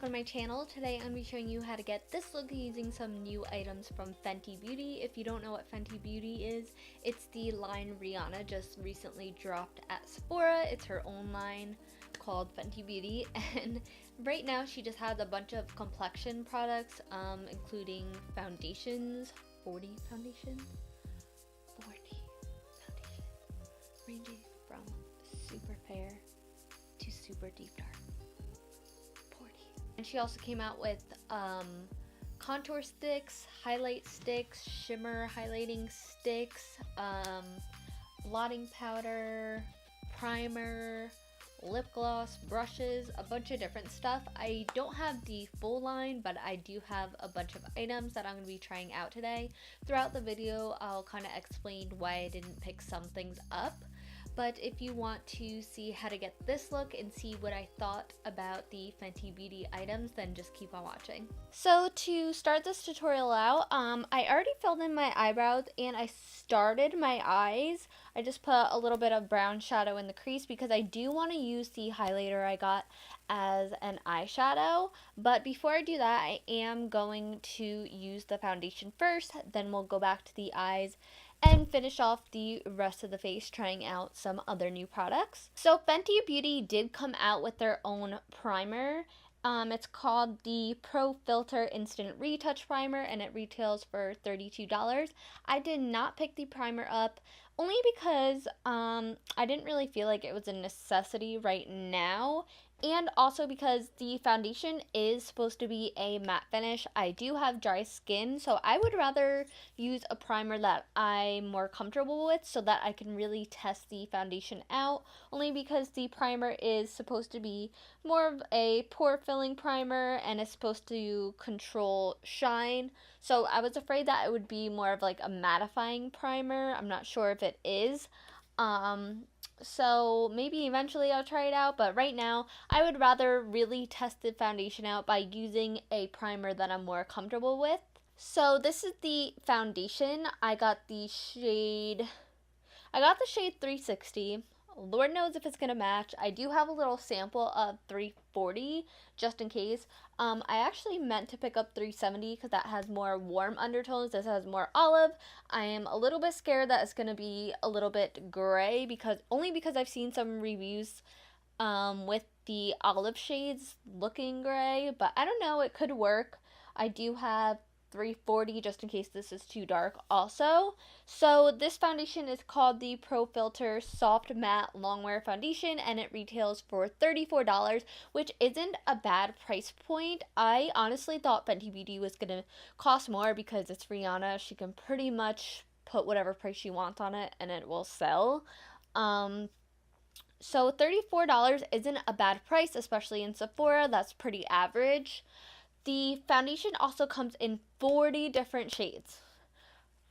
for my channel. Today I'm going to be showing you how to get this look using some new items from Fenty Beauty. If you don't know what Fenty Beauty is, it's the line Rihanna just recently dropped at Sephora. It's her own line called Fenty Beauty, and right now she just has a bunch of complexion products, including foundations, 40 foundations, ranging from super fair to super deep dark. And she also came out with contour sticks, highlight sticks, shimmer highlighting sticks, blotting powder, primer, lip gloss, brushes, a bunch of different stuff. I don't have the full line, but I do have a bunch of items that I'm going to be trying out today. Throughout the video, I'll kind of explain why I didn't pick some things up. But if you want to see how to get this look and see what I thought about the Fenty Beauty items, then just keep on watching. So to start this tutorial out, I already filled in my eyebrows and I started my eyes. I just put a little bit of brown shadow in the crease because I do want to use the highlighter I got as an eyeshadow. But before I do that, I am going to use the foundation first, then we'll go back to the eyes and finish off the rest of the face trying out some other new products. So Fenty Beauty did come out with their own primer. It's called the Pro Filt'r Instant Retouch Primer and it retails for $32. I did not pick the primer up only because I didn't really feel like it was a necessity right now, and also because the foundation is supposed to be a matte finish. I do have dry skin, so I would rather use a primer that I'm more comfortable with so that I can really test the foundation out, only because the primer is supposed to be more of a pore filling primer and it's supposed to control shine. So I was afraid that it would be more of like a mattifying primer. I'm not sure if it is. So maybe eventually I'll try it out, but right now I would rather really test the foundation out by using a primer that I'm more comfortable with. So this is the foundation. I got the shade 360. Lord knows if it's gonna match. I do have a little sample of 340 just in case. I actually meant to pick up 370 because that has more warm undertones. This has more olive. I am a little bit scared that it's gonna be a little bit gray because I've seen some reviews with the olive shades looking gray, but I don't know, it could work. I do have 340 just in case this is too dark also. So this foundation is called the Pro Filt'r Soft Matte Longwear Foundation and it retails for $34, which isn't a bad price point. I honestly thought Fenty Beauty was gonna cost more because it's Rihanna. She can pretty much put whatever price she wants on it and it will sell. So $34 isn't a bad price, especially in Sephora. That's pretty average. The foundation also comes in 40 different shades.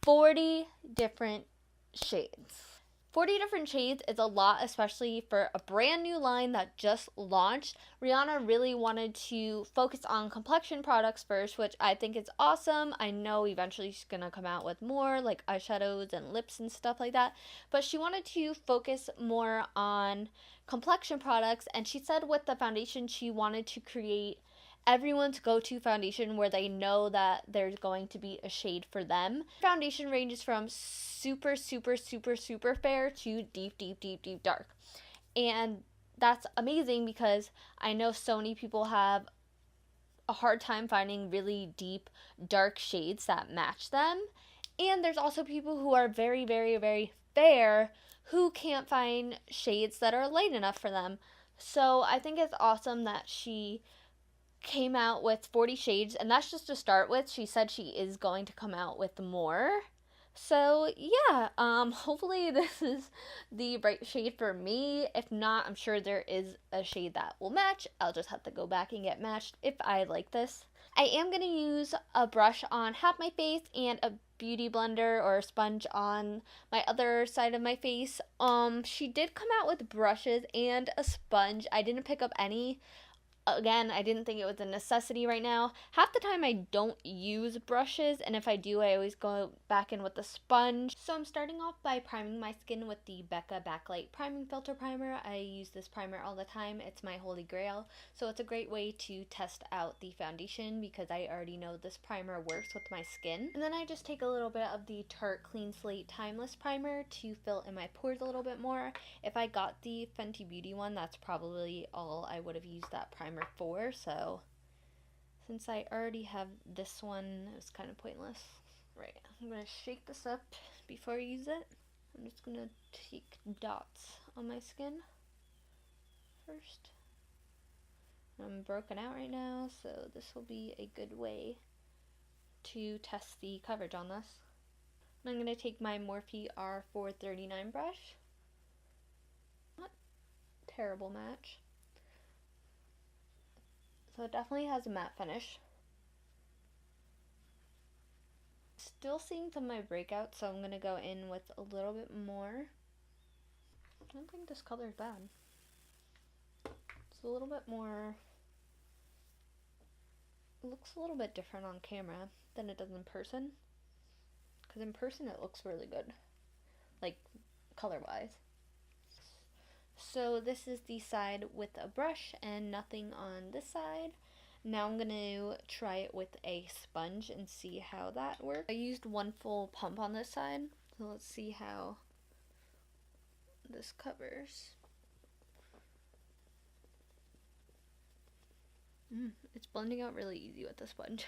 40 different shades. 40 different shades is a lot, especially for a brand new line that just launched. Rihanna really wanted to focus on complexion products first, which I think is awesome. I know eventually she's going to come out with more like eyeshadows and lips and stuff like that, but she wanted to focus more on complexion products, and she said with the foundation she wanted to create everyone's go-to foundation where they know that there's going to be a shade for them. Foundation ranges from super fair to deep dark. And that's amazing because I know so many people have a hard time finding really deep dark shades that match them. And there's also people who are very fair who can't find shades that are light enough for them. So I think it's awesome that she came out with 40 shades, and that's just to start with. She said she is going to come out with more. So yeah, hopefully this is the right shade for me. If not, I'm sure there is a shade that will match. I'll just have to go back and get matched if I like this. I am going to use a brush on half my face and a beauty blender or a sponge on my other side of my face. She did come out with brushes and a sponge. I didn't pick up any Again, I didn't think it was a necessity right now. Half the time I don't use brushes, and if I do, I always go back in with a sponge. So I'm starting off by priming my skin with the Becca Backlight Priming Filter Primer. I use this primer all the time. It's my holy grail. So it's a great way to test out the foundation because I already know this primer works with my skin. And then I just take a little bit of the Tarte Clean Slate Timeless Primer to fill in my pores a little bit more. If I got the Fenty Beauty one, that's probably all I would have used that primer for, so since I already have this one, it's kind of pointless. Right, I'm going to shake this up before I use it. I'm just going to take dots on my skin first. I'm broken out right now, so this will be a good way to test the coverage on this. And I'm going to take my Morphe R439 brush. Not terrible match. So it definitely has a matte finish. Still seeing some of my breakouts, so I'm going to go in with a little bit more. I don't think this color is bad. It's a little bit more, it looks a little bit different on camera than it does in person. Because in person it looks really good, like color-wise. So this is the side with a brush and nothing on this side. Now I'm going to try it with a sponge and see how that works. I used one full pump on this side, so let's see how this covers. It's blending out really easy with the sponge.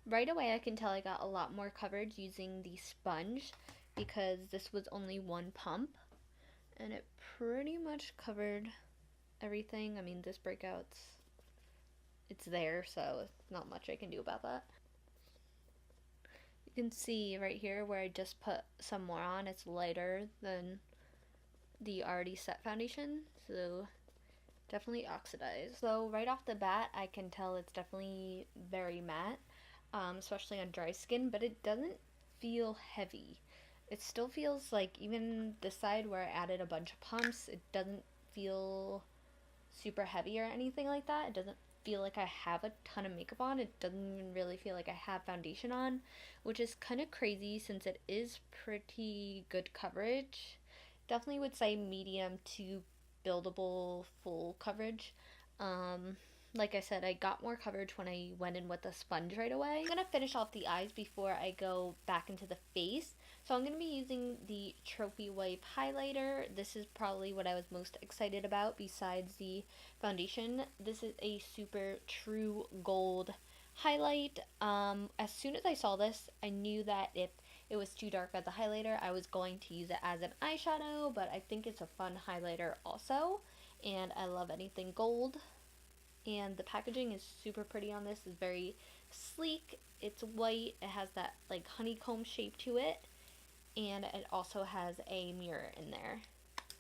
Right away I can tell I got a lot more coverage using the sponge because this was only one pump and it pretty much covered everything. I mean, this breakout's, it's there, so it's not much I can do about that. You can see right here where I just put some more on, it's lighter than the already set foundation, so definitely oxidized. So right off the bat I can tell it's definitely very matte, especially on dry skin, but it doesn't feel heavy. It still feels like, even the side where I added a bunch of pumps, it doesn't feel super heavy or anything like that. It doesn't feel like I have a ton of makeup on. It doesn't even really feel like I have foundation on, which is kind of crazy since it is pretty good coverage. Definitely would say medium to buildable full coverage. Like I said, I got more coverage when I went in with a sponge right away. I'm going to finish off the eyes before I go back into the face. So I'm going to be using the Trophy Wipe highlighter. This is probably what I was most excited about besides the foundation. This is a super true gold highlight. As soon as I saw this, I knew that if it was too dark as a highlighter, I was going to use it as an eyeshadow, but I think it's a fun highlighter also, and I love anything gold. And the packaging is super pretty on this. It's very sleek. It's white. It has that like honeycomb shape to it, and it also has a mirror in there.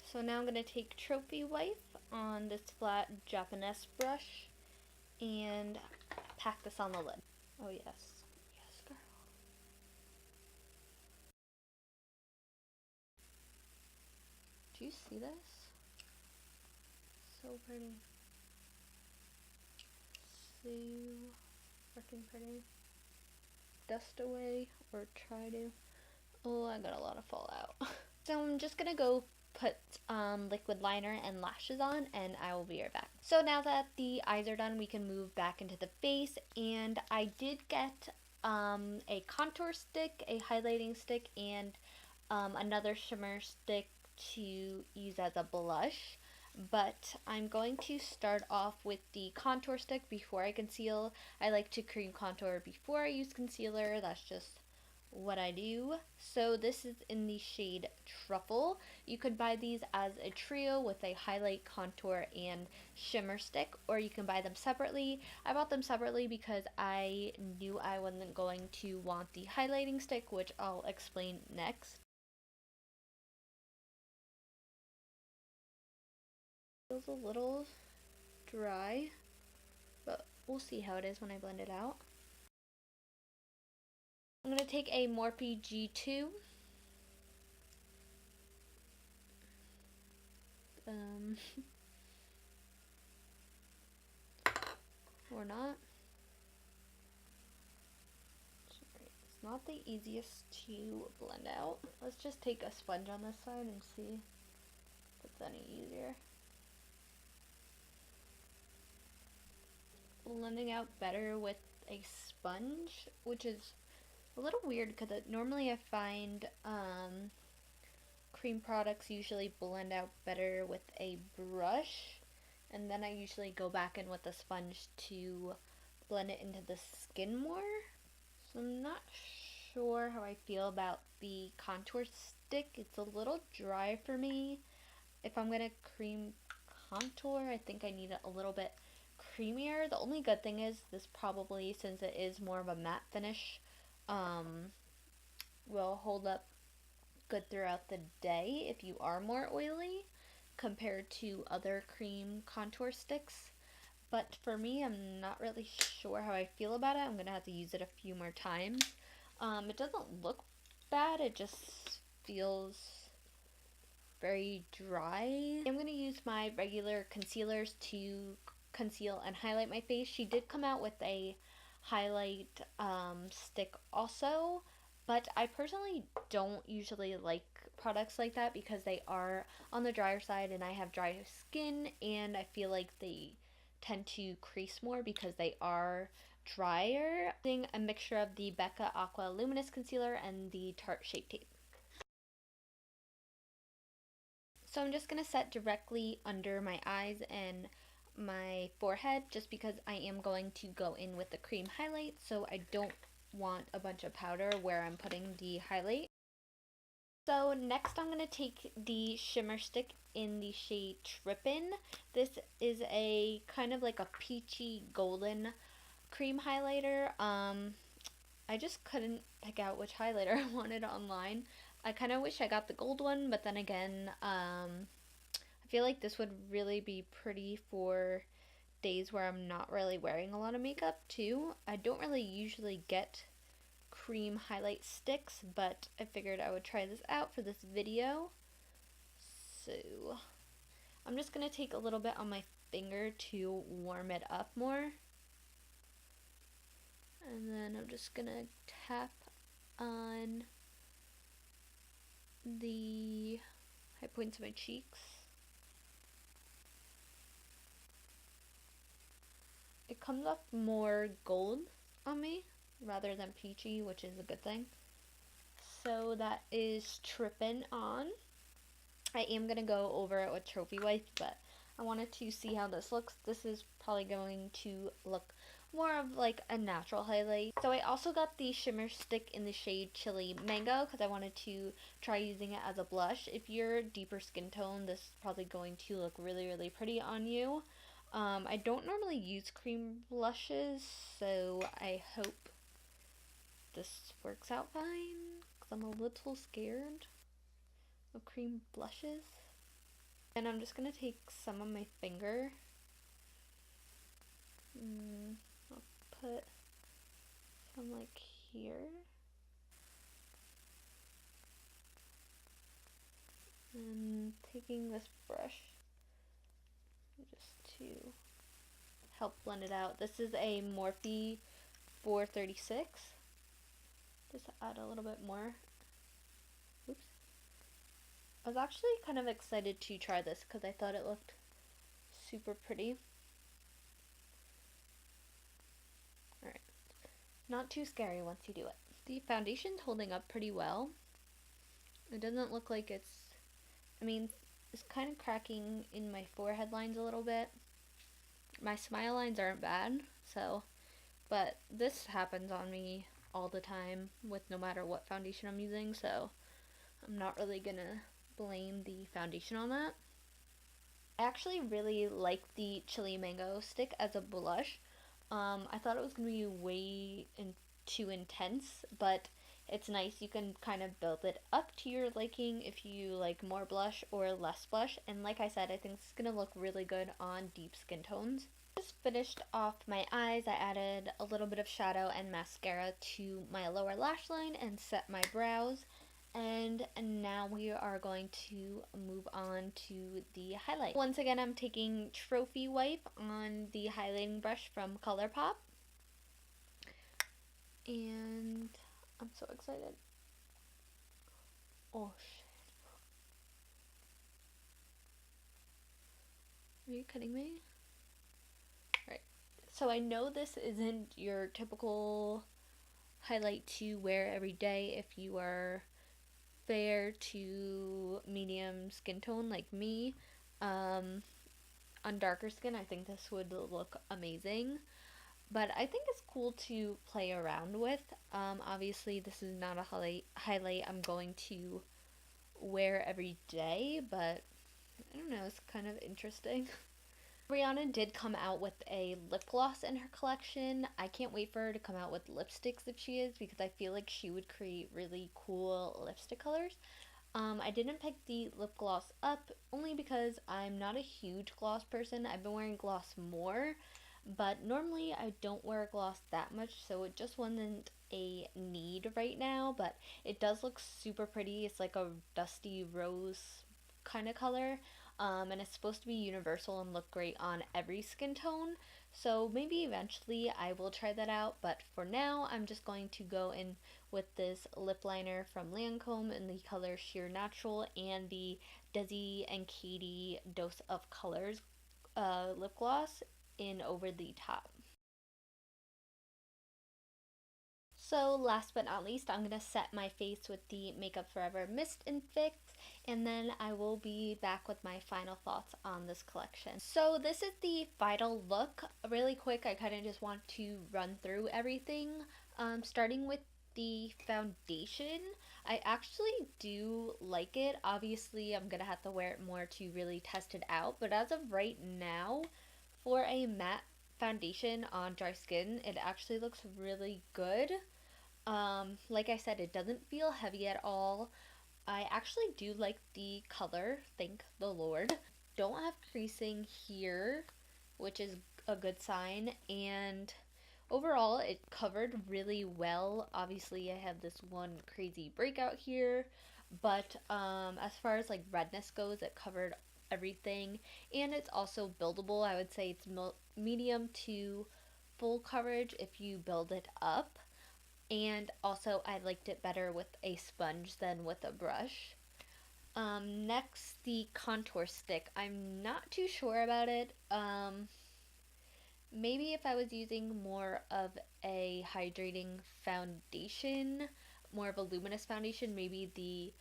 So now I'm going to take Trophy Wipe on this flat Japanese brush and pack this on the lid. Oh yes. Yes, girl. Do you see this? So pretty. So freaking pretty. Dust away, or try to. Oh, I got a lot of fallout. So I'm just gonna go put liquid liner and lashes on, and I will be right back. So now that the eyes are done, we can move back into the face, and I did get a contour stick, a highlighting stick, and another shimmer stick to use as a blush. But I'm going to start off with the contour stick before I conceal. I like to cream contour before I use concealer. That's just what I do. So this is in the shade Truffle. You could buy these as a trio with a highlight, contour, and shimmer stick, or you can buy them separately. I bought them separately because I knew I wasn't going to want the highlighting stick, which I'll explain next. Feels a little dry, but we'll see how it is when I blend it out. I'm going to take a Morphe G2. or not. It's not the easiest to blend out. Let's just take a sponge on this side and see if it's any easier. Blending out better with a sponge, which is a little weird because normally I find cream products usually blend out better with a brush, and then I usually go back in with a sponge to blend it into the skin more. So I'm not sure how I feel about the contour stick. It's a little dry for me. If I'm gonna cream contour, I think I need it a little bit creamier. The only good thing is this probably, since it is more of a matte finish, will hold up good throughout the day if you are more oily compared to other cream contour sticks. But for me, I'm not really sure how I feel about it. I'm gonna have to use it a few more times. It doesn't look bad, it just feels very dry. I'm gonna use my regular concealers to conceal and highlight my face. She did come out with a highlight stick also, but I personally don't usually like products like that because they are on the drier side and I have dry skin, and I feel like they tend to crease more because they are drier. Using a mixture of the Becca Aqua Luminous Concealer and the Tarte Shape Tape. So I'm just going to set directly under my eyes and my forehead just because I am going to go in with the cream highlight, so I don't want a bunch of powder where I'm putting the highlight. So next I'm going to take the shimmer stick in the shade Trippin. This is a kind of like a peachy golden cream highlighter. I just couldn't pick out which highlighter I wanted online. I kind of wish I got the gold one, but then again, I feel like this would really be pretty for days where I'm not really wearing a lot of makeup too. I don't really usually get cream highlight sticks, but I figured I would try this out for this video. So I'm just going to take a little bit on my finger to warm it up more. And then I'm just going to tap on the high points of my cheeks. It comes off more gold on me rather than peachy, which is a good thing. So that is Trippin' on. I am going to go over it with Trophy Wipe, but I wanted to see how this looks. This is probably going to look more of like a natural highlight. So I also got the shimmer stick in the shade Chili Mango because I wanted to try using it as a blush. If you're deeper skin tone, this is probably going to look really, really pretty on you. I don't normally use cream blushes, so I hope this works out fine because I'm a little scared of cream blushes. And I'm just going to take some on my finger. I'll put some like here. And taking this brush just to help blend it out. This is a Morphe 436. Just add a little bit more. Oops. I was actually kind of excited to try this because I thought it looked super pretty. Alright. Not too scary once you do it. The foundation's holding up pretty well. It doesn't look like it's kind of cracking in my forehead lines a little bit. My smile lines aren't bad, but this happens on me all the time with no matter what foundation I'm using, so I'm not really gonna blame the foundation on that. I actually really like the Chili Mango stick as a blush. I thought it was gonna be way too intense, but it's nice. You can kind of build it up to your liking if you like more blush or less blush. And like I said, I think this is going to look really good on deep skin tones. Just finished off my eyes. I added a little bit of shadow and mascara to my lower lash line and set my brows. And now we are going to move on to the highlight. Once again, I'm taking Trophy Wipe on the highlighting brush from ColourPop. And I'm so excited. Oh shit. Are you kidding me? Right. So I know this isn't your typical highlight to wear every day if you are fair to medium skin tone like me. On darker skin, I think this would look amazing. But I think it's cool to play around with. Obviously, this is not a highlight I'm going to wear every day, but I don't know, it's kind of interesting. Rihanna did come out with a lip gloss in her collection. I can't wait for her to come out with lipsticks if she is, because I feel like she would create really cool lipstick colors. I didn't pick the lip gloss up only because I'm not a huge gloss person. I've been wearing gloss more, but normally I don't wear gloss that much, so it just wasn't a need right now, but it does look super pretty. It's like a dusty rose kind of color, and it's supposed to be universal and look great on every skin tone. So maybe eventually I will try that out, but for now I'm just going to go in with this lip liner from Lancome in the color Sheer Natural and the DESIXKATY Dose of Colors lip gloss in over the top. So last but not least, I'm going to set my face with the Makeup Forever Mist and Fix, and then I will be back with my final thoughts on this collection. So this is the final look. Really quick, I kind of just want to run through everything, starting with the foundation. I actually do like it. Obviously, I'm going to have to wear it more to really test it out, but as of right now, for a matte foundation on dry skin, it actually looks really good. Like I said, it doesn't feel heavy at all. I actually do like the color, thank the Lord. Don't have creasing here, which is a good sign, and overall it covered really well. Obviously I have this one crazy breakout here, but as far as like redness goes, it covered everything, and it's also buildable. I would say it's medium to full coverage if you build it up. And also, I liked it better with a sponge than with a brush. Next, the contour stick. I'm not too sure about it. Maybe if I was using more of a hydrating foundation, more of a luminous foundation, maybe the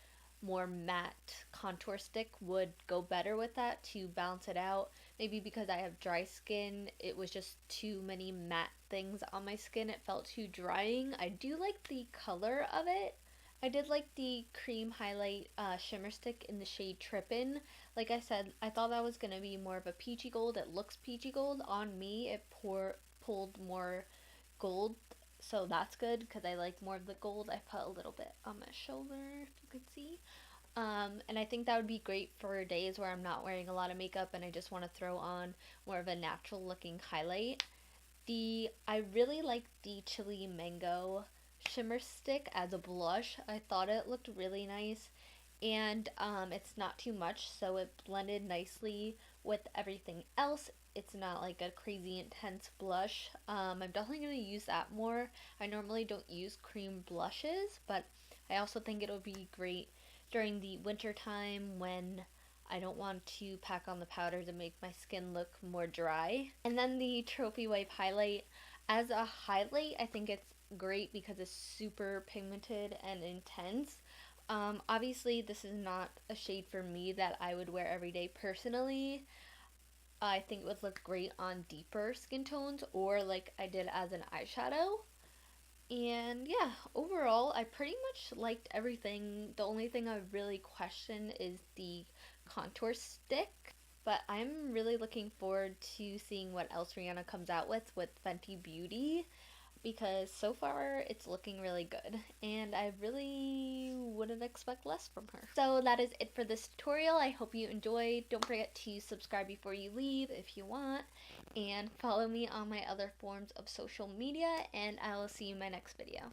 more matte contour stick would go better with that to balance it out. Maybe because I have dry skin, it was just too many matte things on my skin. It felt too drying. I do like the color of it. I did like the cream highlight shimmer stick in the shade Trippin. Like I said, I thought that was going to be more of a peachy gold. It looks peachy gold. On me, it pulled more gold, so that's good because I like more of the gold. I put a little bit on my shoulder, if you could see. And I think that would be great for days where I'm not wearing a lot of makeup and I just want to throw on more of a natural looking highlight. I really like the chili mango shimmer stick as a blush. I thought it looked really nice, and it's not too much, so it blended nicely with everything else. It's not like a crazy intense blush. I'm definitely going to use that more. I normally don't use cream blushes, but I also think it'll be great during the winter time when I don't want to pack on the powders and make my skin look more dry. And then the Trophy Wipe highlight. As a highlight, I think it's great because it's super pigmented and intense. Obviously, this is not a shade for me that I would wear every day personally. I think it would look great on deeper skin tones or like I did as an eyeshadow. And yeah, overall, I pretty much liked everything. The only thing I really question is the contour stick. But I'm really looking forward to seeing what else Rihanna comes out with Fenty Beauty, because so far it's looking really good and I really wouldn't expect less from her. So that is it for this tutorial. I hope you enjoyed. Don't forget to subscribe before you leave if you want, and follow me on my other forms of social media, and I will see you in my next video.